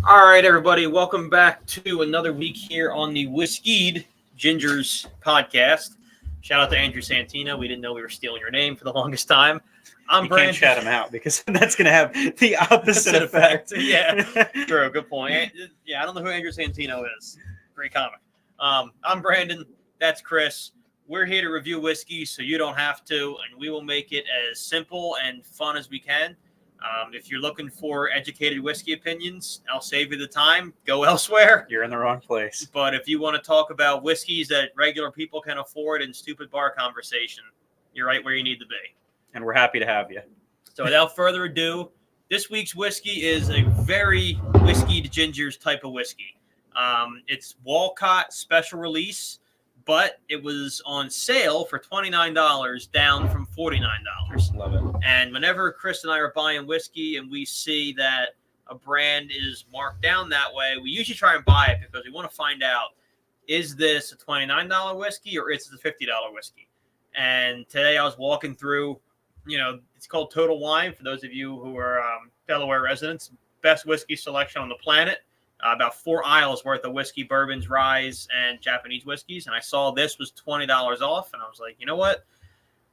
All right, everybody, welcome back to another week here on the Whiskeyed Gingers podcast. Shout out to Andrew Santino. We didn't know we were stealing your name for the longest time. I'm You Brandon. can't shout him out because that's going to have the opposite effect. Yeah, true. Good point. Yeah, I don't know who Andrew Santino is. Great comic. I'm Brandon. That's Chris. We're here to review whiskey, so you don't have to, and we will make it as simple and fun as we can. If you're looking for educated whiskey opinions, I'll save you the time. Go elsewhere. You're in the wrong place. But if you want to talk about whiskeys that regular people can afford and stupid bar conversation, you're right where you need to be. And we're happy to have you. So without further ado, this week's whiskey is a very whiskeyed gingers type of whiskey. It's Wolcott special release, but it was on sale for $29, down from $49. Love it. And whenever Chris and I are buying whiskey and we see that a brand is marked down that way, we usually try and buy it because we want to find out, is this a $29 whiskey or is it a $50 whiskey? And today I was walking through, it's called Total Wine for those of you who are Delaware residents, best whiskey selection on the planet. About 4 aisles worth of whiskey, bourbons, ryes, and Japanese whiskeys. And I saw this was $20 off. And I was like, you know what?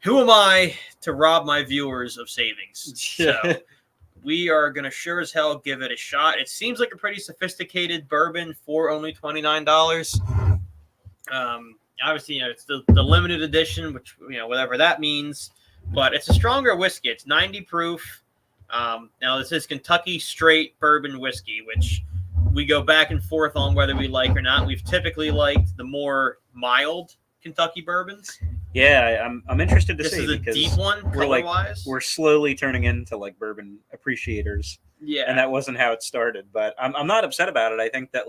Who am I to rob my viewers of savings? So we are going to sure as hell give it a shot. It seems like a pretty sophisticated bourbon for only $29. Obviously, it's the limited edition, which, whatever that means. But it's a stronger whiskey. It's 90 proof. Now, this is Kentucky straight bourbon whiskey, which we go back and forth on whether we like or not. We've typically liked the more mild Kentucky bourbons. Yeah, I'm interested to this see is a because deep one, color-wise. We're slowly turning into like bourbon appreciators. Yeah, and that wasn't how it started. But I'm not upset about it. I think that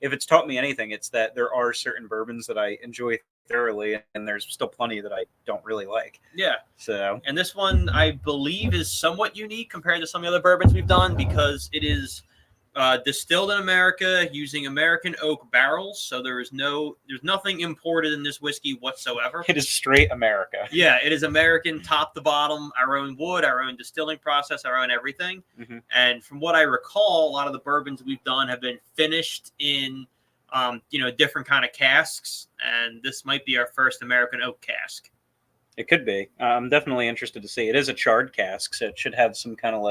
if it's taught me anything, it's that there are certain bourbons that I enjoy thoroughly, and there's still plenty that I don't really like. Yeah. So, and this one I believe is somewhat unique compared to some of the other bourbons we've done because it is distilled in America using American oak barrels, so there's nothing imported in this whiskey whatsoever. It is straight America. Yeah, it is American, top to bottom. Our own wood, our own distilling process, our own everything. Mm-hmm. And from what I recall, a lot of the bourbons we've done have been finished in, different kind of casks, and this might be our first American oak cask. It could be. I'm definitely interested to see. It is a charred cask, so it should have some kind of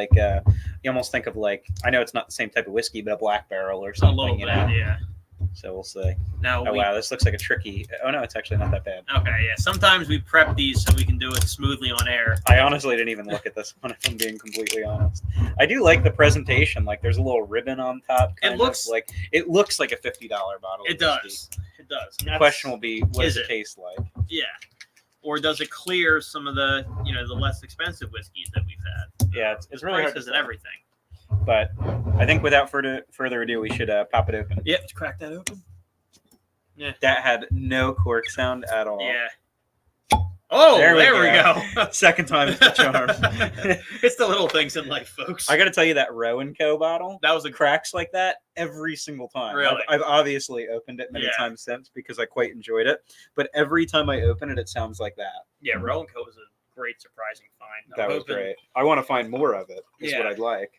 you almost think of I know it's not the same type of whiskey, but a black barrel or something. A little bit, yeah. So we'll see. Now, wow, this looks like a tricky. Oh no, it's actually not that bad. Okay, yeah. Sometimes we prep these so we can do it smoothly on air. I honestly didn't even look at this one, if I'm being completely honest. I do like the presentation. There's a little ribbon on top. It looks like a $50 bottle. It does. It does. The question will be, what does it taste like? Yeah. Or does it clear some of the, the less expensive whiskeys that we've had? Yeah, it's really hard to and everything. But I think without further ado, we should pop it open. Yep, let's crack that open. Yeah. That had no cork sound at all. Yeah. Oh, there we go. Second time is the charm. It's the little things in life, folks. I got to tell you, that Roe & Co. bottle, that was cracks like that every single time. Really? I've obviously opened it many times since because I quite enjoyed it. But every time I open it, it sounds like that. Yeah, Roe & Co. was a great, surprising find. That was great. I want to find more of it. Is what I'd like.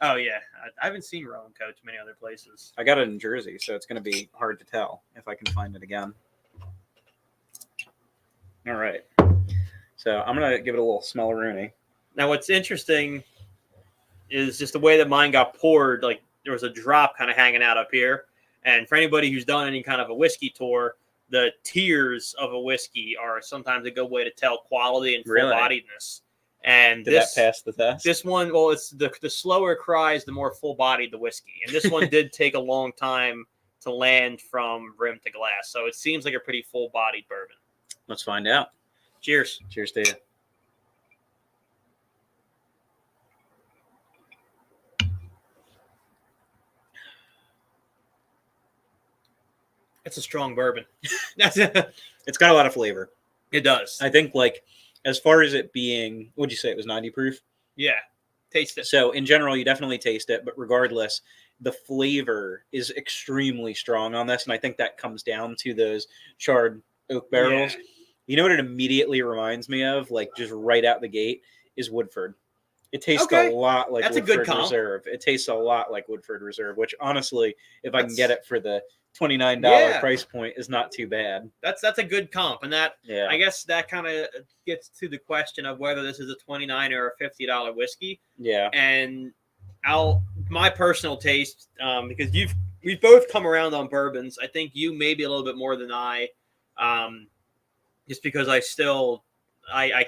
Oh, yeah. I haven't seen Roe & Co. too many other places. I got it in Jersey, so it's going to be hard to tell if I can find it again. All right. So I'm going to give it a little smell-a-rooney. Now, what's interesting is just the way that mine got poured. There was a drop kind of hanging out up here. And for anybody who's done any kind of a whiskey tour, the tiers of a whiskey are sometimes a good way to tell quality and full-bodiedness. And did that pass the test? This one, well, it's the slower it cries, the more full-bodied the whiskey. And this one did take a long time to land from rim to glass. So it seems like a pretty full-bodied bourbon. Let's find out. Cheers. Cheers to you. It's a strong bourbon. It's got a lot of flavor. It does. I think, as far as it being, would you say it was 90 proof? Yeah. Taste it. So, in general, you definitely taste it. But regardless, the flavor is extremely strong on this. And I think that comes down to those charred oak barrels. Yeah. You know what it immediately reminds me of, just right out the gate, is Woodford. It tastes Okay. a lot like That's a good Woodford comp. Reserve. It tastes a lot like Woodford Reserve, which honestly, if I can That's get it for the $29 yeah. price point, is not too bad. That's a good comp, and that Yeah. I guess that kind of gets to the question of whether this is a $29 or a $50 whiskey. Yeah. And my personal taste, because we've both come around on bourbons. I think you maybe a little bit more than I, just because I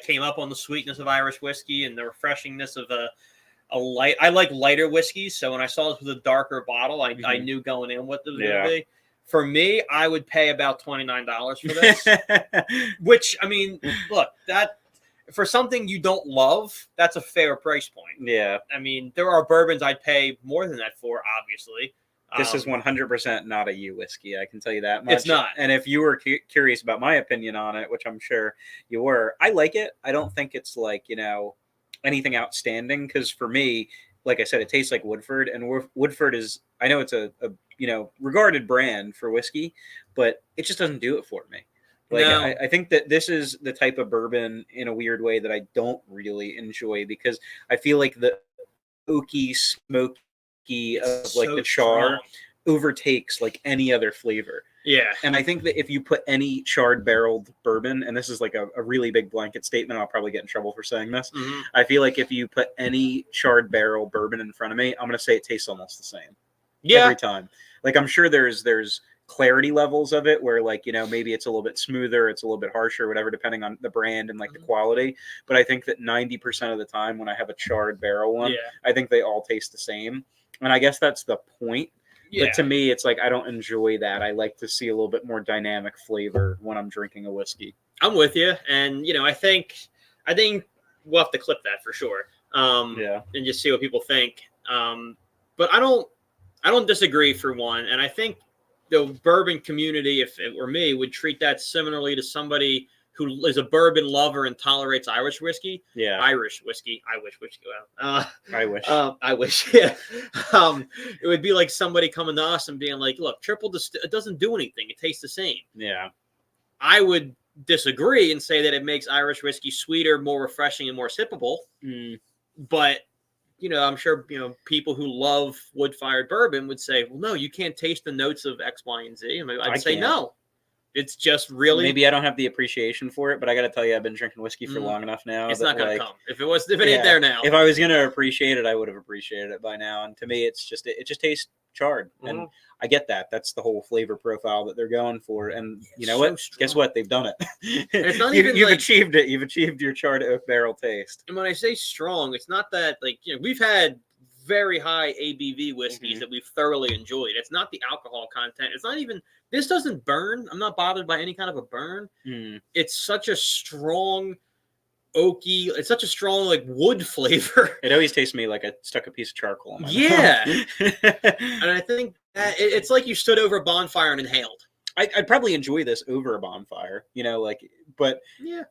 came up on the sweetness of Irish whiskey and the refreshingness of a light. I like lighter whiskeys, so when I saw this was a darker bottle, I knew going in what it was going to be. For me, I would pay about $29 for this. Which, I mean, look, that for something you don't love, that's a fair price point. Yeah. I mean, there are bourbons I'd pay more than that for, obviously. This is 100% not a U whiskey. I can tell you that much. It's not. And if you were curious about my opinion on it, which I'm sure you were, I like it. I don't think it's like, anything outstanding. Because for me, like I said, it tastes like Woodford. And Woodford is, I know it's a regarded brand for whiskey, but it just doesn't do it for me. Like, No. I think that this is the type of bourbon in a weird way that I don't really enjoy, because I feel like the oaky, smoky of like the char overtakes like any other flavor. Yeah. And I think that if you put any charred barreled bourbon, and this is like a really big blanket statement, I'll probably get in trouble for saying this. Mhm. I feel like if you put any charred barrel bourbon in front of me, I'm going to say it tastes almost the same. Yeah. Every time. Like, I'm sure there's clarity levels of it where, like, maybe it's a little bit smoother, it's a little bit harsher, whatever, depending on the brand and like the quality. But I think that 90% of the time when I have a charred barrel one, I think they all taste the same. And I guess that's the point. Yeah. But to me, it's like, I don't enjoy that. I like to see a little bit more dynamic flavor when I'm drinking a whiskey. I'm with you. And, I think we'll have to clip that for sure. And just see what people think. But I don't disagree for one. And I think the bourbon community, if it were me, would treat that similarly to somebody who is a bourbon lover and tolerates Irish whiskey. Yeah. Irish whiskey. I wish. I wish. Yeah. It would be like somebody coming to us and being like, look, it doesn't do anything. It tastes the same. Yeah. I would disagree and say that it makes Irish whiskey sweeter, more refreshing, and more sippable. But, I'm sure, people who love wood-fired bourbon would say, well, no, you can't taste the notes of X, Y, and Z. I'd say no. It's just really... Maybe I don't have the appreciation for it, but I got to tell you, I've been drinking whiskey for long enough now. It's not going to come. If it ain't there now. If I was going to appreciate it, I would have appreciated it by now. And to me, it just tastes charred. And I get that. That's the whole flavor profile that they're going for. And you know what? Strong. Guess what? They've done it. It's not you've achieved it. You've achieved your charred oak barrel taste. And when I say strong, it's not that, we've had very high ABV whiskeys that we've thoroughly enjoyed. It's not the alcohol content. It's not even... This doesn't burn. I'm not bothered by any kind of a burn. It's such a strong, oaky. It's such a strong, wood flavor. It always tastes to me like I stuck a piece of charcoal in my mouth. And I think that it's like you stood over a bonfire and inhaled. I'd probably enjoy this over a bonfire, but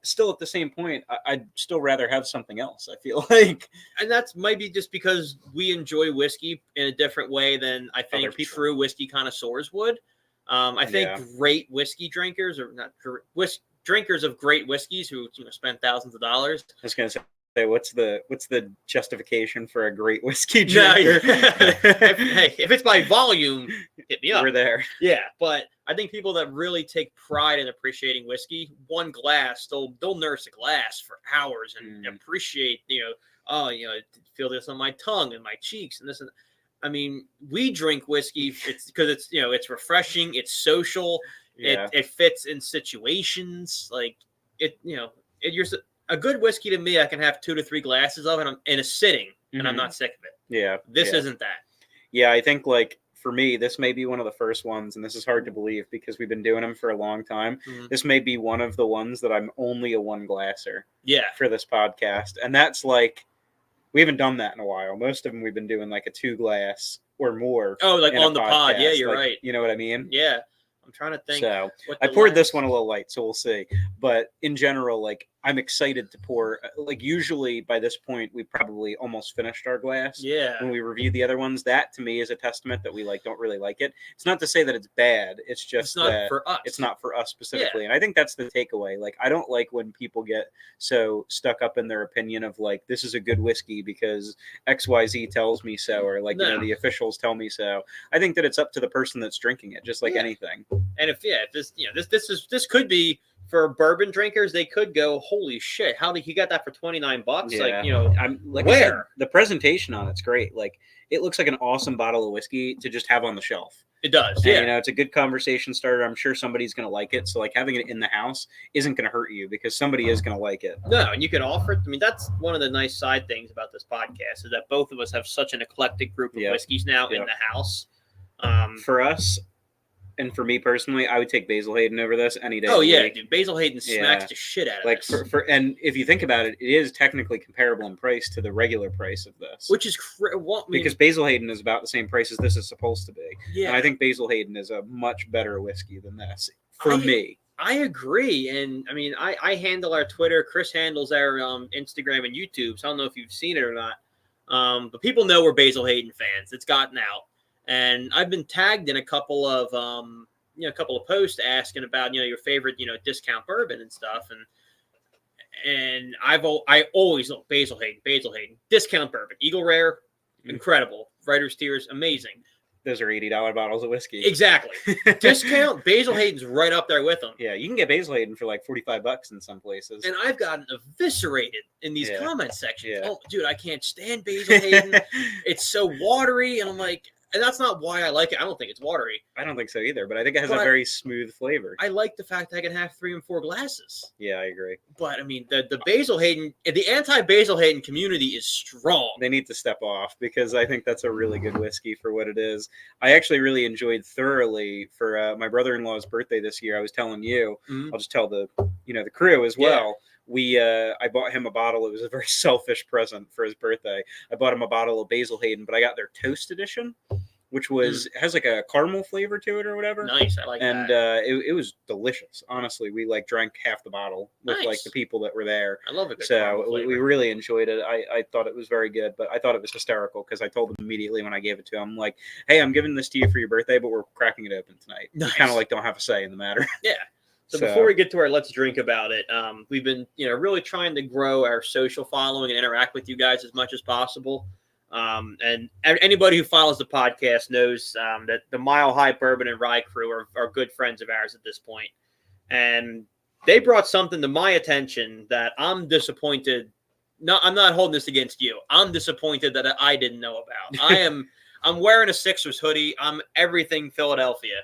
still at the same point, I'd still rather have something else, I feel like. And that's maybe just because we enjoy whiskey in a different way than I think true whiskey connoisseurs would. I think great whiskey drinkers, or not drinkers of great whiskeys who spend thousands of dollars. I was going to say, what's the justification for a great whiskey drinker? if it's by volume, hit me up. We're there. Yeah, but I think people that really take pride in appreciating whiskey, one glass, they'll nurse a glass for hours and appreciate, feel this on my tongue and my cheeks and this and that. I mean, we drink whiskey. It's because it's refreshing. It's social. It fits in situations. You're a good whiskey to me. I can have 2 to 3 glasses of it in a sitting, and I'm not sick of it. Yeah, this isn't that. Yeah, I think for me, this may be one of the first ones, and this is hard to believe because we've been doing them for a long time. This may be one of the ones that I'm only a 1 glasser. Yeah, for this podcast, and that's we haven't done that in a while. Most of them we've been doing a 2 glass or more. Oh, on the pod. Yeah, you're right. You know what I mean? Yeah. I'm trying to think. So I poured this one a little light, so we'll see. But in general, I'm excited to pour. Like usually by this point, we probably almost finished our glass. Yeah. When we reviewed the other ones, that to me is a testament that we like don't really like it. It's not to say that it's bad. It's just It's not that for us. it's not for us specifically. Yeah. And I think that's the takeaway. Like I don't like when people get so stuck up in their opinion of like this is a good whiskey because XYZ tells me so, or like No. the officials tell me so. I think that it's up to the person that's drinking it, just like anything. And if this could be for bourbon drinkers, they could go, holy shit, how did he got that for $29? Yeah. Like, I'm like where? I said, the presentation on it's great. Like it looks like an awesome bottle of whiskey to just have on the shelf. It does. And, Yeah. it's a good conversation starter. I'm sure somebody's going to like it. So like having it in the house isn't going to hurt you because somebody is going to like it. No, and you can offer it. I mean, that's one of the nice side things about this podcast is that both of us have such an eclectic group of whiskeys now in the house. For us, and for me personally, I would take Basil Hayden over this any day. Oh yeah, dude, Basil Hayden smacks the shit out of like this. And if you think about it, it is technically comparable in price to the regular price of this, which is because Basil Hayden is about the same price as this is supposed to be. Yeah, and I think Basil Hayden is a much better whiskey than this for me. I agree, and I mean, I handle our Twitter. Chris handles our Instagram and YouTube. So I don't know if you've seen it or not, but people know we're Basil Hayden fans. It's gotten out. And I've been tagged in a couple of posts asking about your favorite discount bourbon and stuff, and I always look Basil Hayden discount bourbon, Eagle Rare, incredible, Writer's Tears, amazing. Those are $80 bottles of whiskey. Exactly. Discount Basil Hayden's right up there with them. Yeah, you can get Basil Hayden for like $45 in some places. And I've gotten eviscerated in these comment sections. Yeah. Oh, dude, I can't stand Basil Hayden. It's so watery, and I'm like. And that's not why I like it. I don't think it's watery. I don't think so either, but I think it has a very smooth flavor. I like the fact that I can have 3 and 4 glasses. Yeah, I agree. But I mean, the Basil Hayden, the anti-Basil Hayden community is strong. They need to step off because I think that's a really good whiskey for what it is. I actually really enjoyed thoroughly for my brother-in-law's birthday this year. I was telling you, I'll just tell the crew as well. I bought him a bottle. It was a very selfish present for his birthday. I bought him a bottle of Basil Hayden, but I got their Toast Edition, which has like a caramel flavor to it or whatever. Nice, I like that. And it was delicious. Honestly, we like drank half the bottle with like the people that were there. I love it. So we really enjoyed it. I thought it was very good, but I thought it was hysterical because I told them immediately when I gave it to him, like, "Hey, I'm giving this to you for your birthday, but we're cracking it open tonight." Nice. Kind of like don't have a say in the matter. Yeah. So before we get to our Let's Drink about it, we've been, really trying to grow our social following and interact with you guys as much as possible. And anybody who follows the podcast knows that the Mile High Bourbon and Rye crew are good friends of ours at this point. And they brought something to my attention that I'm disappointed. No, I'm not holding this against you. I'm disappointed that I didn't know about. I'm wearing a Sixers hoodie. I'm everything Philadelphia.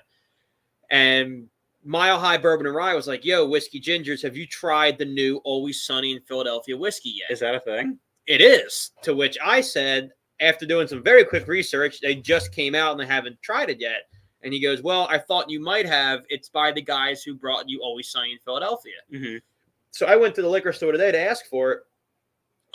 And Mile High Bourbon and Rye was like, yo, Whiskey Gingers, have you tried the new Always Sunny in Philadelphia whiskey yet? Is that a thing? It is. To which I said, after doing some very quick research, they just came out and they haven't tried it yet. And he goes, well, I thought you might have. It's by the guys who brought you Always Sunny in Philadelphia. Mm-hmm. So I went to the liquor store today to ask for it.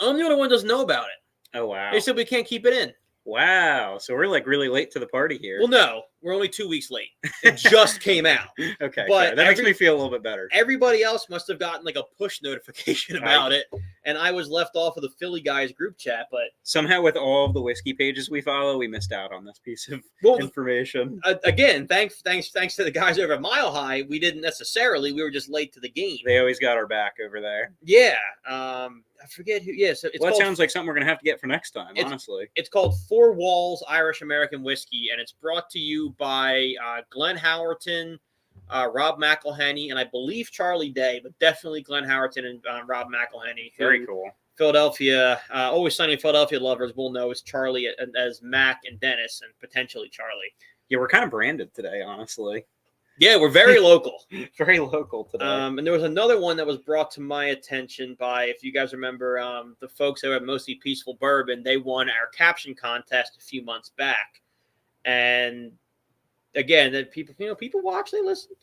I'm the only one who doesn't know about it. Oh, wow. They said we can't keep it in. Wow. So we're like really late to the party here. Well, no, we're only 2 weeks late. It just came out. Okay. But that makes me feel a little bit better. Everybody else must have gotten like a push notification about it. And I was left off of the Philly guys group chat. But somehow with all of the whiskey pages we follow, we missed out on this piece of information. Again, thanks to the guys over at Mile High. We didn't necessarily. We were just late to the game. They always got our back over there. Yeah. I forget who. Yeah, so that sounds like something we're gonna have to get for next time. Honestly, it's called Four Walls Irish American Whiskey, and it's brought to you by Glenn Howerton, Rob McElhenney, and I believe Charlie Day, but definitely Glenn Howerton and Rob McElhenney. Very cool. Philadelphia, Always Sunny in Philadelphia lovers will know as Charlie as Mac and Dennis, and potentially Charlie. Yeah, we're kind of branded today, honestly. Yeah, we're very local. Very local today. And there was another one that was brought to my attention by, if you guys remember, the folks who have Mostly Peaceful Bourbon. They won our caption contest a few months back. And again, that people watch, they listen.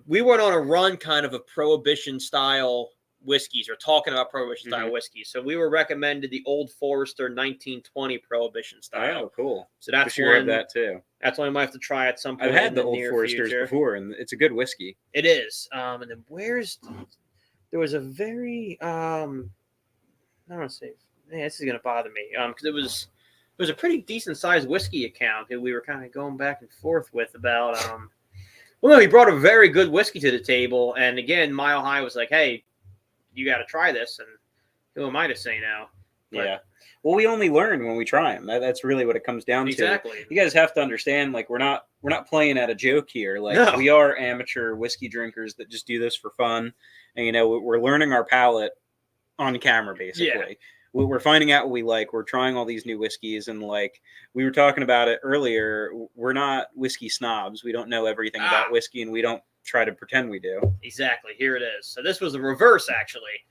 We went on a run kind of Prohibition style whiskeys, or talking about Prohibition style whiskeys. So we were recommended the Old Forester 1920 Prohibition style. Oh, cool. So that's one that too. That's one I might have to try at some point. I've had the Old Foresters before, and it's a good whiskey. It is. And then where's there was a very I don't want to say, man, this is gonna bother me because it was a pretty decent sized whiskey account that we were kind of going back and forth with about well, no, he brought a very good whiskey to the table, and again, Mile High was like, hey, you got to try this, and who am I to say no? But, yeah. Well, we only learn when we try them. That's really what it comes down exactly. to. You guys have to understand, like, we're not playing at a joke here. Like, No. we are amateur whiskey drinkers that just do this for fun, and we're learning our palate on camera, basically. Yeah. We're finding out what we like. We're trying all these new whiskeys, and like we were talking about it earlier, we're not whiskey snobs. We don't know everything about whiskey, and we don't try to pretend we do. Exactly. Here it is. So this was the reverse, actually.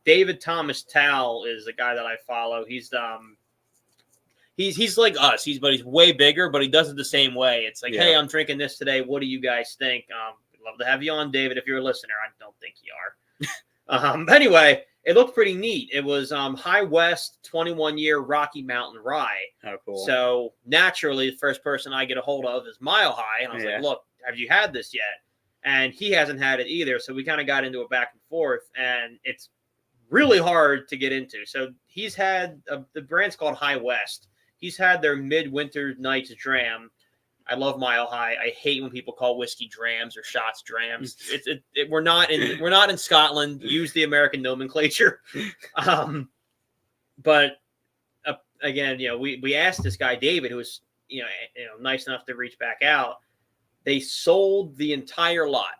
David Thomas Towle is a guy that I follow. He's like us. He's way bigger, but he does it the same way. It's like, hey, I'm drinking this today. What do you guys think? We'd love to have you on, David, if you're a listener. I don't think you are. Anyway, it looked pretty neat. It was High West 21-year Rocky Mountain Rye. Oh, cool. So naturally, the first person I get a hold of is Mile High. And I was like, look, have you had this yet? And he hasn't had it either. So we kind of got into a back and forth, and it's really hard to get into. So he's had the brand's called High West. He's had their Midwinter Night's Dram. I love Mile High. I hate when people call whiskey drams or shots drams. We're not in Scotland. Use the American nomenclature. But again, we asked this guy David, who was nice enough to reach back out. They sold the entire lot.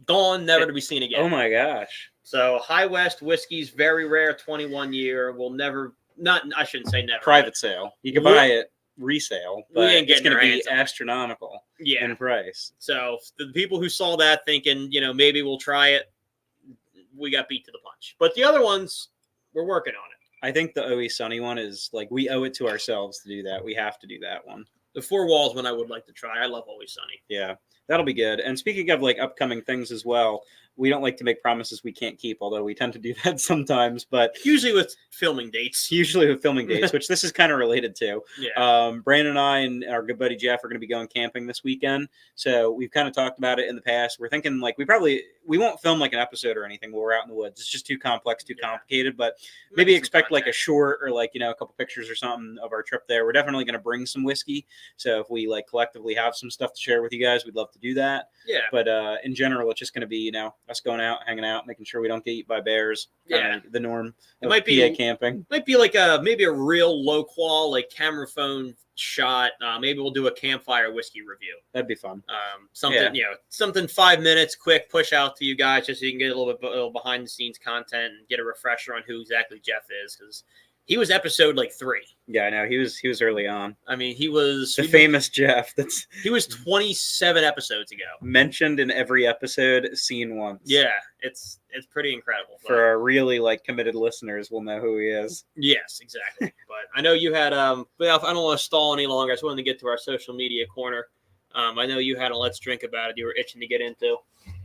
Gone, never to be seen again. Oh my gosh. So High West whiskey's very rare, 21-year. Will never, I shouldn't say never. Private sale. You can buy it resale, but it's going to be astronomical in price. So the people who saw that thinking, maybe we'll try it, we got beat to the punch. But the other ones, we're working on it. I think the Always Sunny one is like, we owe it to ourselves to do that. We have to do that one. The Four Walls one I would like to try. I love Always Sunny. Yeah, that'll be good. And speaking of like upcoming things as well, we don't like to make promises we can't keep, although we tend to do that sometimes. But usually with filming dates, which this is kind of related to. Yeah. Brandon and I and our good buddy Jeff are going to be going camping this weekend. So we've kind of talked about it in the past. We're thinking like we won't film like an episode or anything while we're out in the woods. It's just too complex, too complicated. But maybe expect like a short or like, a couple pictures or something of our trip there. We're definitely going to bring some whiskey. So if we like collectively have some stuff to share with you guys, we'd love to do that. Yeah. But in general, it's just going to be, us going out, hanging out, making sure we don't get eaten by bears. Yeah. The norm. It might be PA camping. Might be like maybe a real low qual, like camera phone shot. Maybe we'll do a campfire whiskey review. That'd be fun. Something 5 minutes, quick push out to you guys, just so you can get a little behind the scenes content and get a refresher on who exactly Jeff is, because he was episode like 3. Yeah, I know. He was early on. I mean, he was the famous Jeff. He was 27 episodes ago. Mentioned in every episode, seen once. Yeah, it's pretty incredible. For our really like committed listeners, will know who he is. Yes, exactly. But I know you had I don't want to stall any longer. I just wanted to get to our social media corner. I know you had a Let's Drink About It you were itching to get into.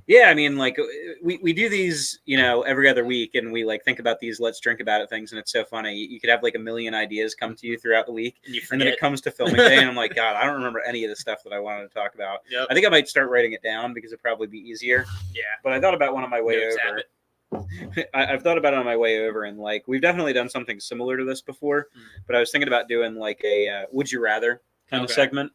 Yeah, I mean, like we do these, every other week, and we like think about these Let's Drink About It things, and it's so funny. You could have like a million ideas come to you throughout the week, and then it comes to filming day, and I'm like, God, I don't remember any of the stuff that I wanted to talk about. Yep. I think I might start writing it down because it'd probably be easier. Yeah. But I thought about one on my way over. I've thought about it on my way over, and like we've definitely done something similar to this before, but I was thinking about doing like a Would You Rather kind of segment.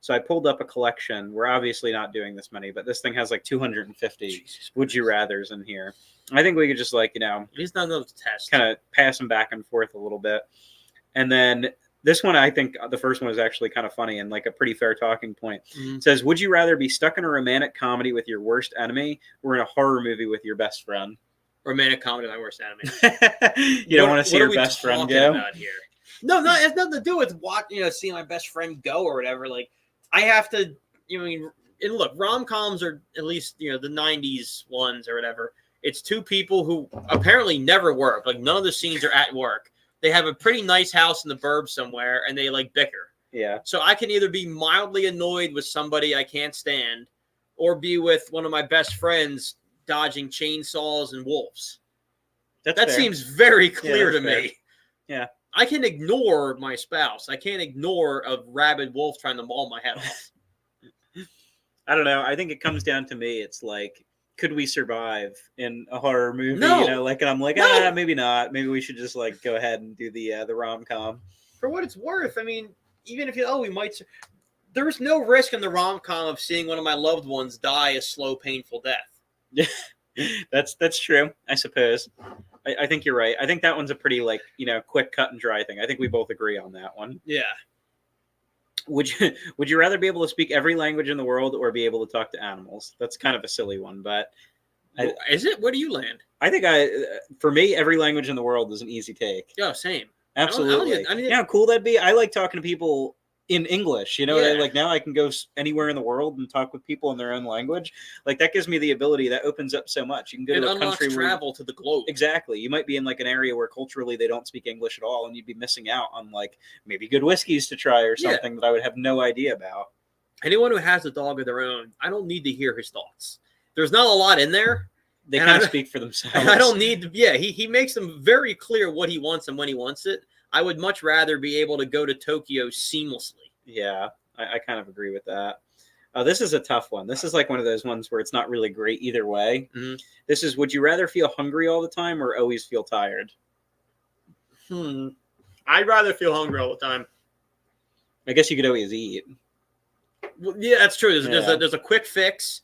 So I pulled up a collection. We're obviously not doing this many, but this thing has like 250 Would You Rathers in here. I think we could just like, he's not going to test, kind of pass them back and forth a little bit. And then this one, I think the first one is actually kind of funny and like a pretty fair talking point. Mm-hmm. It says, would you rather be stuck in a romantic comedy with your worst enemy or in a horror movie with your best friend? Romantic comedy with my worst enemy. You don't want to see your best friend go? Here? No, it has nothing to do with seeing my best friend go or whatever. Like, I have to, and look, rom-coms are at least, the 90s ones or whatever. It's two people who apparently never work. Like, none of the scenes are at work. They have a pretty nice house in the burbs somewhere, and they, like, bicker. Yeah. So I can either be mildly annoyed with somebody I can't stand or be with one of my best friends dodging chainsaws and wolves. That fair. Seems very clear to fair. Me. Yeah. I can ignore my spouse. I can't ignore a rabid wolf trying to maul my head off. I don't know. I think it comes down to me. It's like could we survive in a horror movie? No. You know, like, and I'm like, No. maybe not. Maybe we should just like go ahead and do the rom-com. For what it's worth, I mean, even if we might. There's no risk in the rom-com of seeing one of my loved ones die a slow, painful death. That's true, I suppose. I think you're right. I think that one's a pretty like, you know, quick cut and dry thing. I think we both agree on that one. Yeah. Would you rather be able to speak every language in the world or be able to talk to animals? That's kind of a silly one, but Is it? Where do you land? I think for me, every language in the world is an easy take. Yeah, same. Absolutely. You know how cool that'd be? I like talking to people in English, you know, Yeah. like now I can go anywhere in the world and talk with people in their own language. Like that gives me the ability, that opens up so much. You can go to a country where travel to the globe. Exactly. You might be in like an area where culturally they don't speak English at all, and you'd be missing out on like maybe good whiskeys to try or something that I would have no idea about. Anyone who has a dog of their own, I don't need to hear his thoughts. There's not a lot in there. They kind of speak for themselves. I don't need to. Yeah, he makes them very clear what he wants and when he wants it. I would much rather be able to go to Tokyo seamlessly. Yeah, I kind of agree with that. This is a tough one. This is like one of those ones where it's not really great either way. Mm-hmm. This is, would you rather feel hungry all the time or always feel tired? I'd rather feel hungry all the time. I guess you could always eat. Well, yeah, that's true. There's a quick fix,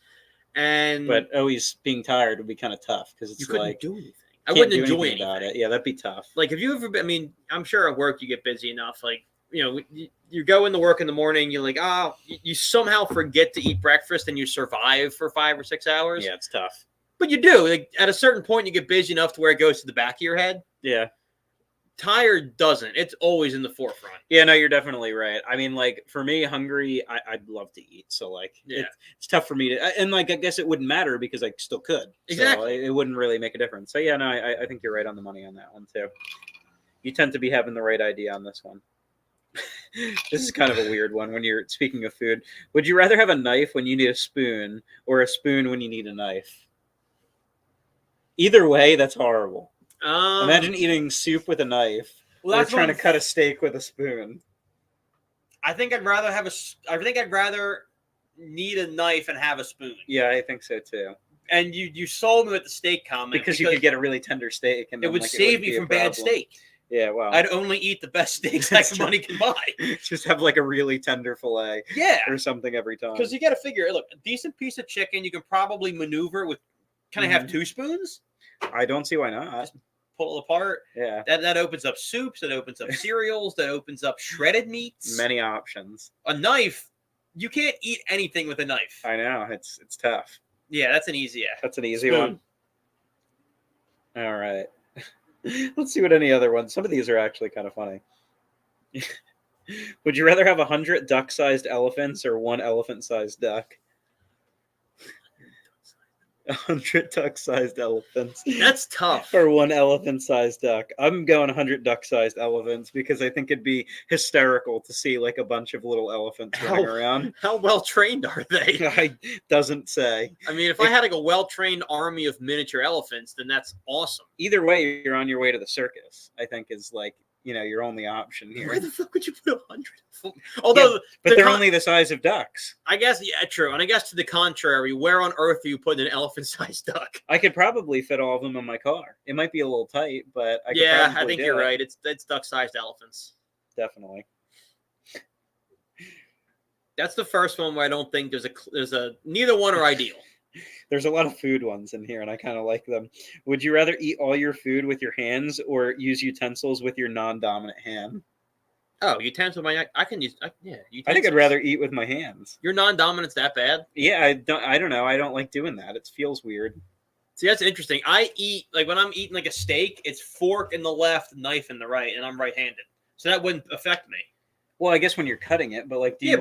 but always being tired would be kind of tough because it's you couldn't like do anything. I wouldn't enjoy anything about it. Yeah, that'd be tough. Like, have you ever been? I mean, I'm sure at work you get busy enough. Like, you know, you go into work in the morning, you're like, you somehow forget to eat breakfast and you survive for 5 or 6 hours. Yeah, it's tough. But you do. Like, at a certain point, you get busy enough to where it goes to the back of your head. Yeah. Tired doesn't. It's always in the forefront. Yeah, no, you're definitely right. I mean, like, for me, hungry, I'd love to eat. So, like, it's tough for me to, and, like, I guess it wouldn't matter because I still could. Exactly. So it wouldn't really make a difference. So, yeah, no, I think you're right on the money on that one, too. You tend to be having the right idea on this one. This is kind of a weird one when you're speaking of food. Would you rather have a knife when you need a spoon or a spoon when you need a knife? Either way, that's horrible. Imagine eating soup with a knife or trying to cut a steak with a spoon. I think I'd rather need a knife and have a spoon. Yeah, I think so too. And you sold me with the steak comment because you could get a really tender steak, and it would save me from bad steak. Yeah, well, I'd only eat the best steaks that money can buy. Just have like a really tender fillet, or something every time. Because you got to figure, look, a decent piece of chicken you can probably maneuver with. Can I have 2 spoons? I don't see why not. Just pull it apart. Yeah, that opens up soups. That opens up cereals. That opens up shredded meats. Many options. A knife, you can't eat anything with a knife. I know it's tough. Yeah, that's an easy. That's an easy one. All right. Let's see what any other ones. Some of these are actually kind of funny. Would you rather have 100 duck-sized elephants or 1 elephant-sized duck? 100 duck-sized elephants. That's tough. Or 1 elephant-sized duck. I'm going 100 duck-sized elephants because I think it'd be hysterical to see like a bunch of little elephants running around. How well trained are they? Doesn't say. I mean, if I had like a well-trained army of miniature elephants, then that's awesome. Either way, you're on your way to the circus. I think is like, you know, your only option here. Where the fuck would you put 100? Although, but they're only the size of ducks. I guess, yeah, true. And I guess to the contrary, where on earth are you putting an elephant-sized duck? I could probably fit all of them in my car. It might be a little tight, but I could I think you're right. It's duck-sized elephants. Definitely. That's the first one where I don't think there's a neither one are ideal. There's a lot of food ones in here, and I kind of like them. Would you rather eat all your food with your hands or use utensils with your non-dominant hand? Oh, utensils. I can use. Utensils. I think I'd rather eat with my hands. Your non-dominant's that bad? Yeah, I don't know. I don't like doing that. It feels weird. See, that's interesting. I eat like when I'm eating like a steak, it's fork in the left, knife in the right, and I'm right-handed, so that wouldn't affect me. Well, I guess when you're cutting it, but like, you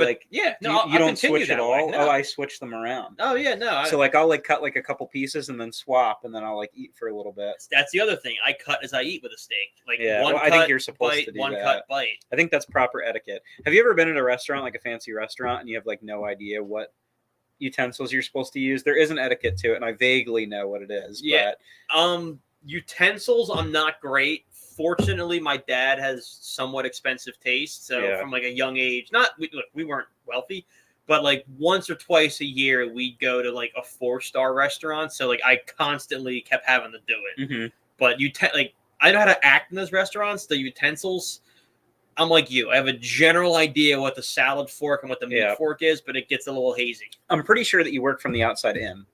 don't switch at all? No. Oh, I switch them around. Oh yeah, no. So like, I'll like cut like a couple pieces and then swap, and then I'll like eat for a little bit. That's the other thing. I cut as I eat with a steak. Like I think you're supposed to do one that. Cut, bite. I think that's proper etiquette. Have you ever been at a restaurant, like a fancy restaurant, and you have like no idea what utensils you're supposed to use? There is an etiquette to it, and I vaguely know what it is. Yeah. But... utensils, I'm not great. Fortunately, my dad has somewhat expensive taste, so from like a young age, we weren't wealthy, But like once or twice a year, we'd go to like a 4-star restaurant. So like I constantly kept having to do it. Mm-hmm. But like I know how to act in those restaurants. The utensils, I'm like you. I have a general idea what the salad fork and what the meat fork is, but it gets a little hazy. I'm pretty sure that you work from the outside in.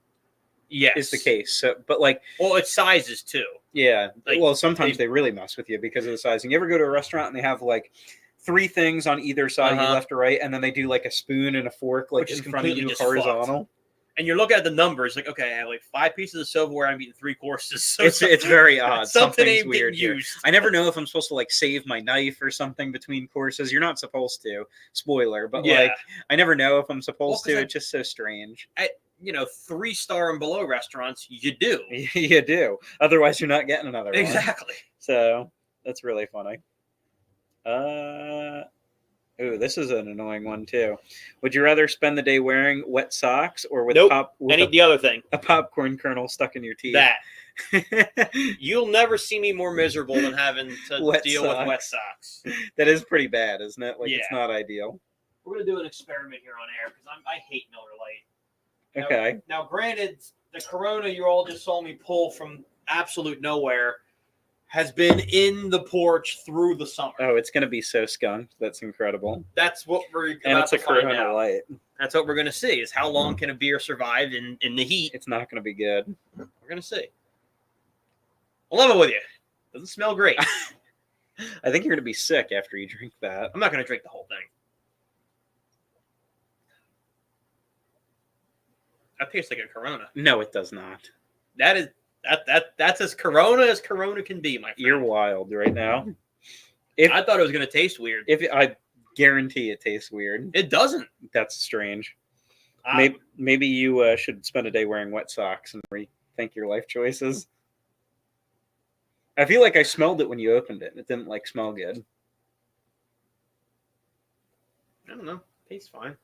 Yes, is the case. So, but like, well, it's sizes too. Yeah. Like, well, sometimes they really mess with you because of the sizing. You ever go to a restaurant and they have like 3 things on either side, left or right, and then they do like a spoon and a fork like in front of you horizontal. Fucked. And you're looking at the numbers, like, okay, I have like 5 pieces of silverware. I'm eating 3 courses. So it's very odd. Something's ain't weird used. I never know if I'm supposed to like save my knife or something between courses. You're not supposed to. Spoiler, but like I never know if I'm supposed to. It's just so strange. 3-star and below restaurants, you do. You do. Otherwise, you're not getting another one. Exactly. So that's really funny. Ooh, this is an annoying one too. Would you rather spend the day wearing wet socks or with the other thing, a popcorn kernel stuck in your teeth? That you'll never see me more miserable than having to deal with wet socks. That is pretty bad, isn't it? Like it's not ideal. We're gonna do an experiment here on air because I hate Miller Lite. Okay. Now, granted, the Corona you all just saw me pull from absolute nowhere has been in the porch through the summer. Oh, it's going to be so skunked. That's incredible. That's what we're about and it's to a Corona Light. That's what we're going to see is how long can a beer survive in the heat. It's not going to be good. We're going to see. I'll level with you. Doesn't smell great. I think you're going to be sick after you drink that. I'm not going to drink the whole thing. That tastes like a Corona. No, it does not. That's as Corona can be, my friend. You're wild right now. I thought it was going to taste weird. I guarantee it tastes weird. It doesn't. That's strange. Maybe you should spend a day wearing wet socks and rethink your life choices. I feel like I smelled it when you opened it. It didn't smell good. I don't know. Tastes fine.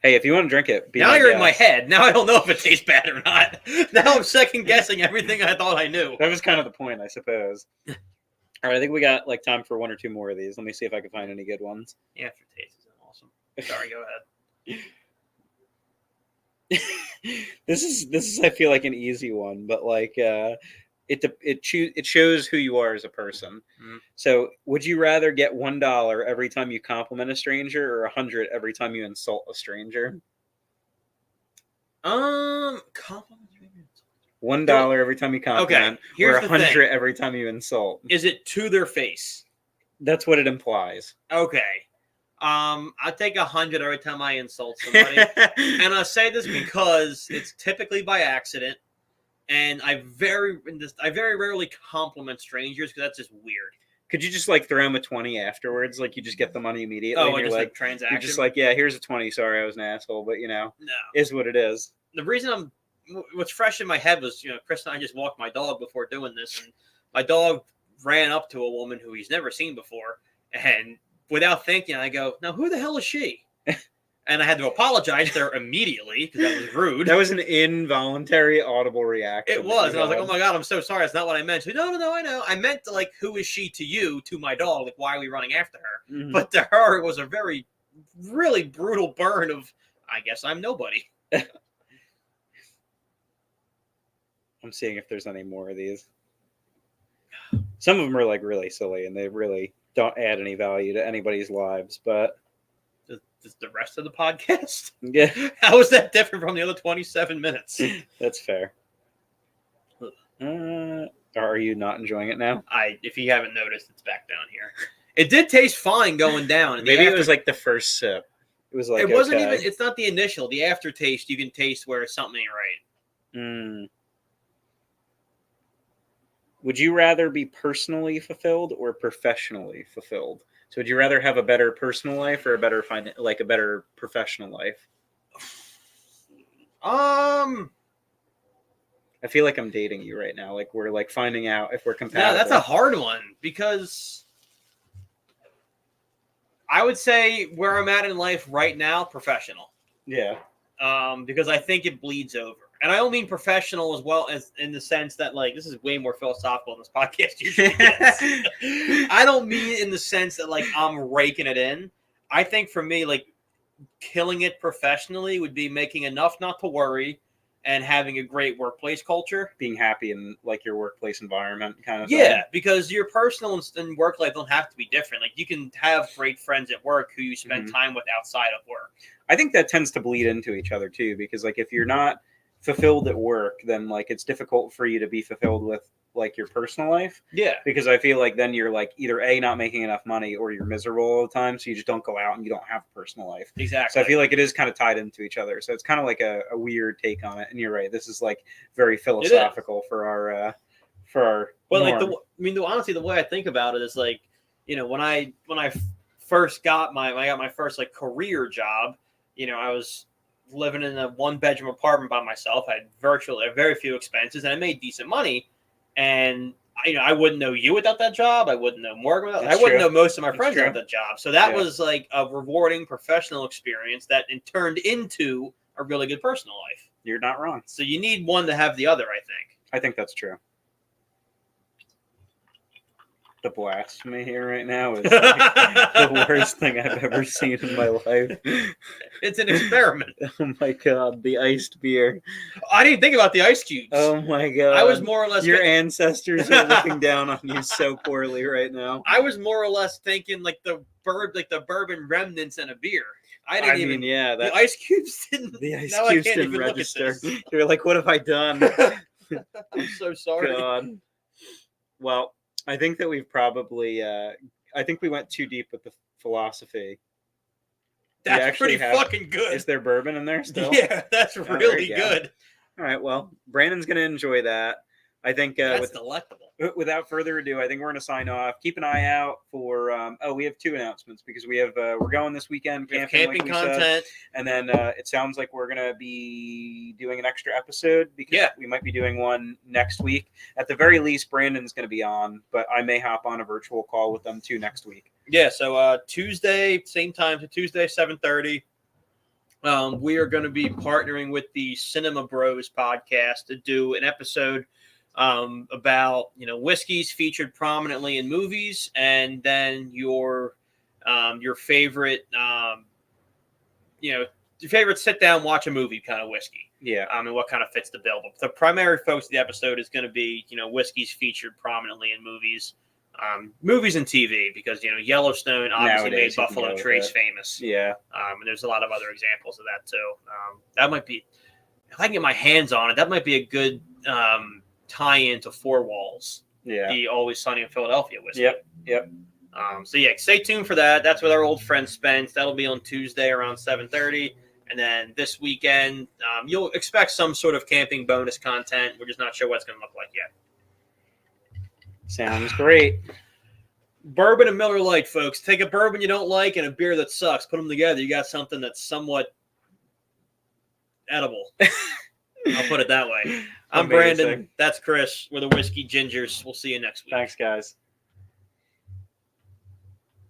Hey, if you want to drink it, now you're in my head. Now I don't know if it tastes bad or not. Now I'm second guessing everything I thought I knew. That was kind of the point, I suppose. All right, I think we got time for 1 or 2 more of these. Let me see if I can find any good ones. The aftertaste is awesome. Sorry, go ahead. This is I feel like an easy one, but it shows who you are as a person. Mm-hmm. So, would you rather get $1 every time you compliment a stranger, or $100 every time you insult a stranger? Compliment. $1 every time you compliment, or $100 every time you insult. Is it to their face? That's what it implies. Okay. I'll take 100 every time I insult somebody, and I say this because it's typically by accident. And I very rarely compliment strangers because that's just weird. Could you just throw them a 20 afterwards? You just get the money immediately. Oh, and just transaction. You're just here's a 20. Sorry, I was an asshole, but no, is what it is. The reason what's fresh in my head was Chris and I just walked my dog before doing this, and my dog ran up to a woman who he's never seen before, and without thinking, I go, "Now who the hell is she?" And I had to apologize to her immediately because that was rude. That was an involuntary audible reaction. It was. And I was like, oh my God, I'm so sorry. That's not what I meant. She said, no, I know. I meant who is she to you, to my dog? Why are we running after her? Mm-hmm. But to her, it was a very, really brutal burn of, I guess I'm nobody. I'm seeing if there's any more of these. Some of them are really silly and they really don't add any value to anybody's lives, but... Is the rest of the podcast? Yeah. How is that different from the other 27 minutes? That's fair. Are you not enjoying it now? If you haven't noticed, it's back down here. It did taste fine going down. Maybe it was the first sip. It was it wasn't even. It's not the initial. The aftertaste, you can taste where something ain't right. Would you rather be personally fulfilled or professionally fulfilled? So would you rather have a better personal life or a better professional life? I feel like I'm dating you right now. We're finding out if we're compatible. No, that's a hard one because I would say where I'm at in life right now, professional. Yeah. Because I think it bleeds over. And I don't mean professional as well as in the sense that this is way more philosophical than this podcast usually is. I don't mean in the sense that I'm raking it in. I think for me, killing it professionally would be making enough not to worry and having a great workplace culture. Being happy in like your workplace environment kind of Yeah, thing. because your personal and work life don't have to be different. Like you can have great friends at work who you spend time with outside of work. I think that tends to bleed into each other too, because like if you're not fulfilled at work, then like it's difficult for you to be fulfilled with like your personal life. Yeah. Because I feel like then you're like either A, not making enough money, or you're miserable all the time, so you just don't go out and you don't have a personal life. Exactly. So I feel like it is kind of tied into each other. So it's kind of like a weird take on it. And you're right, this is like very philosophical for our well, norm. like honestly, the way I think about it is like, you know, when I first got my first like career job, you know, I was living in a 1-bedroom apartment by myself. I had very few expenses, and I made decent money. And I wouldn't know you without that job. I wouldn't know Morgan without. I wouldn't know most of my friends without that job. So that was like a rewarding professional experience that turned into a really good personal life. You're not wrong. So you need one to have the other, I think. I think that's true. The blasphemy here right now is like the worst thing I've ever seen in my life. It's an experiment. Oh my god, the iced beer. I didn't think about the ice cubes. Oh my god. I was more or less your ancestors are looking down on you so poorly right now. I was more or less thinking like the bourbon remnants in a beer. The ice cubes didn't. The ice cubes didn't register. You're like, what have I done? I'm so sorry. God. Well, I think that we've probably. I think we went too deep with the philosophy. That's pretty fucking good. Is there bourbon in there still? Yeah, that's really good. All right. Well, Brandon's going to enjoy that. I think that's delectable. Without further ado, I think we're going to sign off. Keep an eye out for. We have 2 announcements because we have we're going this weekend camping like content, said, and then it sounds like we're going to be doing an extra episode because we might be doing one next week. At the very least, Brandon's going to be on, but I may hop on a virtual call with them too next week. Yeah. So Tuesday, same time. So Tuesday, 7:30. We are going to be partnering with the Cinema Bros podcast to do an episode about whiskeys featured prominently in movies, and then your favorite your favorite sit down watch a movie kind of whiskey. Yeah. And what kind of fits the bill. But the primary focus of the episode is going to be whiskeys featured prominently in movies. Movies and TV, because Yellowstone obviously made Buffalo Trace famous. Yeah. And there's a lot of other examples of that too. That might be, if I can get my hands on it, that might be a good tie-in to Four Walls. Yeah. The Always Sunny in Philadelphia whiskey. Yep. So stay tuned for that. That's with our old friend Spence. That'll be on Tuesday around 7:30. And then this weekend, you'll expect some sort of camping bonus content. We're just not sure what it's going to look like yet. Sounds great. Bourbon and Miller Lite, folks. Take a bourbon you don't like and a beer that sucks. Put them together. You got something that's somewhat edible. I'll put it that way. I'm Brandon. That's Chris. We're the Whiskey Gingers. We'll see you next week. Thanks, guys.